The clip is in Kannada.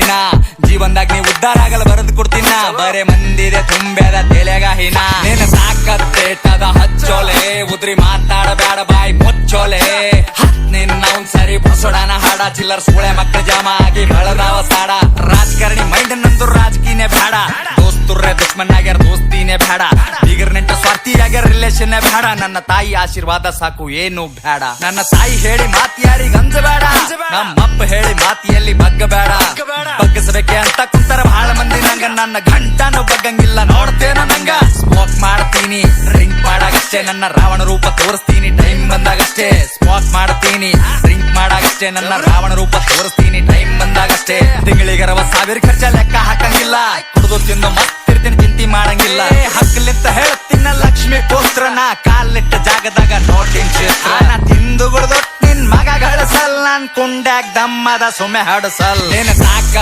ಹಿನ ಜೀವನದಾಗ ನೀ ಉದ್ದಾರ ಆಗಲು ಬರೆದು ಕೊಡ್ತೀನ ಬರೇ ಮಂದಿದೆ ತುಂಬ್ಯಾದ ತೆಲೆಗ ಹಿನ ನಿನ್ನ ಸಾಕತ್ತೇಟದ ಹಚ್ಚೋಲೆ ಉದ್ರಿ ಮಾತಾಡಬೇಡ ಬಾಯಿ ಮುಚ್ಚೋಲೆ ನಿನ್ನ ಒಂದ್ ಸರಿ ಬಸೋಡನ ಹಾಡ ಚಿಲ್ಲರ್ ಸೂಳೆ ಮಕ್ಕಳ ಜಾಮ ಆಗಿ ಬೆಳದಾವ ಸಾಡ ರಾಜಕಾರಣಿ ಮೈಂಡ್ ನಂದು ರಾಜಕೀಯನೇ ಬೇಡ ದೋಸ್ತುರ್ರೆ ದುಶ್ಮನ್ ಆಗ್ಯಾರ ದೋಸ್ತಿನೇ ಬೇಡ ಬೀಗರ್ ನೆಂಟ ಸ್ವಾರ್ಥಿ ಆಗ್ಯಾರ ರಿಲೇಷನ್ ಬೇಡ ನನ್ನ ತಾಯಿ ಆಶೀರ್ವಾದ ಸಾಕು ಏನು ಬೇಡ ನನ್ನ ತಾಯಿ ಹೇಳಿ ಮಾತಿ ಯಾರಿಗ ಅಂಜಬೇಡ ನಮ್ಮಪ್ಪ ಹೇಳಿ ಮಾತಿಯಲ್ಲಿ ಬಗ್ಗಬೇಡ ಬಗ್ಗಸಬೇಕೆ ಅಂತ ಕುಂತರ ಬಹಳ ಮಂದಿ ನಂಗ ನನ್ನ ಗಂಟನು ಬಗ್ಗಂಗಿಲ್ಲ ನೋಡ್ತೇನ ನಂಗ ಸ್ಮೋಕ್ ಮಾಡ್ತೀನಿ ಡ್ರಿಂಕ್ ಮಾಡಾಗಷ್ಟೇ ನನ್ನ ರಾವಣ ರೂಪ ತೋರಿಸ್ತೀನಿ ಟೈಮ್ ಬಂದಾಗಷ್ಟೇ ಸ್ಮೋಕ್ ಮಾಡ್ತೀನಿ ಡ್ರಿಂಕ್ ಮಾಡಾಗಷ್ಟೇ ನನ್ನ ರಾವಣ ರೂಪ ತೋರಿಸ್ತೀನಿ ಟೈಮ್ ಬಂದಾಗಷ್ಟೇ ತಿಂಗಳಿಗರವ ಸಾವಿರ ಖರ್ಚ ಲೆಕ್ಕ ಹಾಕಂಗಿಲ್ಲ ಕುಡಿದು ತಿಂದು ಮತ್ತಿರ್ತೀನಿ ಚಿಂತೆ ಮಾಡಂಗಿಲ್ಲ ಹಕ್ಕಲಿಂತ ಹೇಳ್ತೀನ ಲಕ್ಷ್ಮಿ ಪುತ್ರನ ಕಾಲಿಟ್ಟ ಜಾಗದಾಗ ನೋಟಿನ್ ಚಿತ್ರ ನಾ ತಿಂದು ಗುಡ್ದು ನಿನ್ ಮಗ ಗಳಿಸಲ್ ನಾನ್ ಕುಂಡ್ಯಾಗ ದಮ್ಮದ ಸುಮ್ಮೆ ಹಡಸಲ್ ಏನ ಸಾಕ